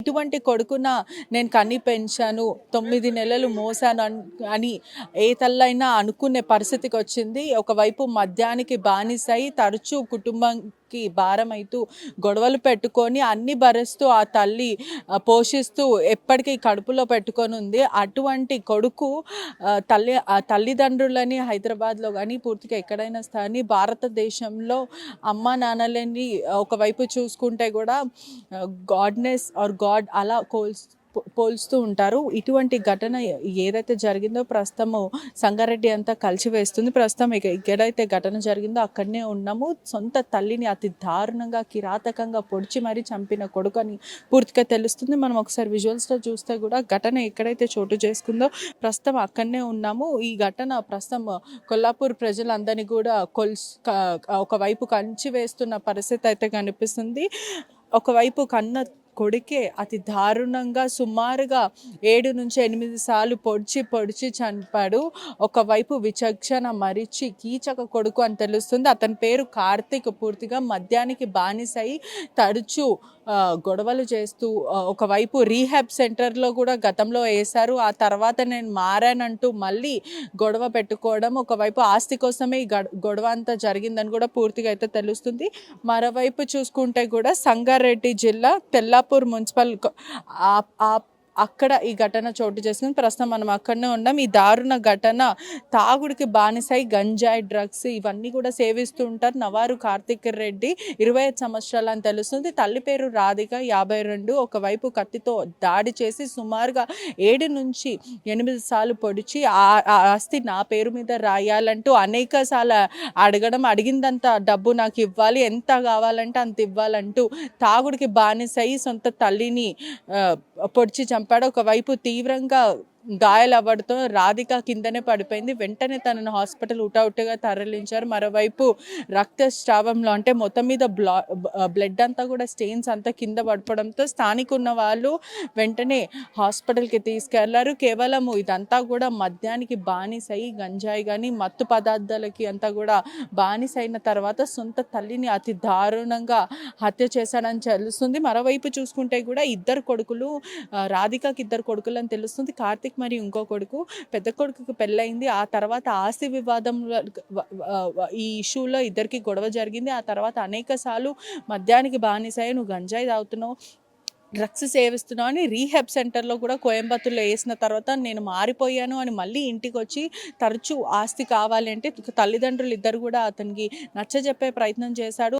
ఇటువంటి కొడుకున నేను కని పెంచాను, 9 నెలలు మోసాను అని ఏ తల్లైనా అనుకునే పరిస్థితికి వచ్చింది. ఒకవైపు మద్యానికి బానిసై తరచూ కుటుంబంకి భారమైతూ గొడవలు పెట్టుకొని అన్ని భరిస్తూ ఆ తల్లి పోషిస్తూ ఎప్పటికీ కడుపులో పెట్టుకొని ఉంది. అటువంటి కొడుకు తల్లిదండ్రులని హైదరాబాద్లో కానీ పూర్తిగా ఎక్కడైనా కానీ భారతదేశంలో అమ్మా నాన్నలని ఒకవైపు చూసుకుంటే కూడా గాడ్నెస్ ఆర్ గాడ్ అలా పోల్స్తూ ఉంటారు. ఇటువంటి ఘటన ఏదైతే జరిగిందో ప్రస్తుతము సంగారెడ్డి అంతా కలిసివేస్తుంది. ప్రస్తుతం ఎక్కడైతే ఘటన జరిగిందో అక్కడనే ఉన్నాము. సొంత తల్లిని అతి దారుణంగా కిరాతకంగా పొడిచి మరీ చంపిన కొడుకు అని పూర్తిగా తెలుస్తుంది. మనం ఒకసారి విజువల్స్లో చూస్తే కూడా ఘటన ఎక్కడైతే చోటు చేసుకుందో ప్రస్తుతం అక్కడనే ఉన్నాము. ఈ ఘటన ప్రస్తుతం కొల్లాపూర్ ప్రజలందరినీ కూడా ఒకవైపు కంచి వేస్తున్న పరిస్థితి అయితే కనిపిస్తుంది. ఒకవైపు కన్న కొడుకే అతి దారుణంగా సుమారుగా 7 నుంచి 8 సార్లు పొడిచి చంపాడు. ఒకవైపు విచక్షణ మరిచి కీచక కొడుకు అని తెలుస్తుంది. అతని పేరు కార్తిక్. పూర్తిగా మద్యానికి బానిసై తరచూ గొడవలు చేస్తూ ఒకవైపు రీహాబ్ సెంటర్లో కూడా గతంలో వేశారు. ఆ తర్వాత నేను మారానంటూ మళ్ళీ గొడవ పెట్టుకోవడం, ఒకవైపు ఆస్తి కోసమే ఈ గొడవ అంతా జరిగిందని కూడా పూర్తిగా అయితే తెలుస్తుంది. మరోవైపు చూసుకుంటే కూడా సంగారెడ్డి జిల్లా తెల్లాపూర్ మున్సిపల్ అక్కడ ఈ ఘటన చోటు చేసుకుని ప్రస్తుతం మనం అక్కడనే ఉన్నాం. ఈ దారుణ ఘటన తాగుడికి బానిసై గంజాయి, డ్రగ్స్ ఇవన్నీ కూడా సేవిస్తూ ఉంటారు. నవారు కార్తిక్ రెడ్డి 25 సంవత్సరాలు అని తెలుస్తుంది. తల్లి పేరు రాధిక 52. ఒకవైపు కత్తితో దాడి చేసి సుమారుగా 7 నుంచి 8 సార్లు పొడిచి ఆస్తి నా పేరు మీద రాయాలంటూ అనేక సార్లు అడిగిందంత డబ్బు నాకు ఇవ్వాలి, ఎంత కావాలంటే అంత ఇవ్వాలంటూ తాగుడికి బానిసై సొంత తల్లిని పొడిచి చంపాడు. ఒకవైపు తీవ్రంగా గాయాలవ్వడంతో రాధిక కిందనే పడిపోయింది. వెంటనే తనను హాస్పిటల్ ఉటౌటుగా తరలించారు. మరోవైపు రక్తస్రావంలో అంటే మొత్తం మీద బ్లడ్ అంతా కూడా స్టెయిన్స్ అంతా కింద పడిపోవడంతో స్థానిక ఉన్న వాళ్ళు వెంటనే హాస్పిటల్కి తీసుకెళ్లారు. కేవలం ఇదంతా కూడా మద్యానికి బానిసై గంజాయి కానీ మత్తు పదార్థాలకి అంతా కూడా బానిసైన తర్వాత సొంత తల్లిని అతి దారుణంగా హత్య చేశాడని తెలుస్తుంది. మరోవైపు చూసుకుంటే కూడా ఇద్దరు కొడుకులు, రాధికకి 2 కొడుకులు అని తెలుస్తుంది. కార్తిక్ మరియు ఇంకో కొడుకు. పెద్ద కొడుకుకి పెళ్ళయింది. ఆ తర్వాత ఆస్తి వివాదంలో ఈ ఇష్యూలో ఇద్దరికి గొడవ జరిగింది. ఆ తర్వాత అనేక సార్లు మద్యానికి బానిసై నువ్వు గంజాయి తాగుతున్నావు, డ్రగ్స్ సేవిస్తున్నావు అని రీహాబ్ సెంటర్లో కూడా కోయంబత్తూర్లో వేసిన తర్వాత నేను మారిపోయాను అని మళ్ళీ ఇంటికి వచ్చి తరచూ ఆస్తి కావాలి అంటే తల్లిదండ్రులు ఇద్దరు కూడా అతనికి నచ్చజెప్పే ప్రయత్నం చేశాడు.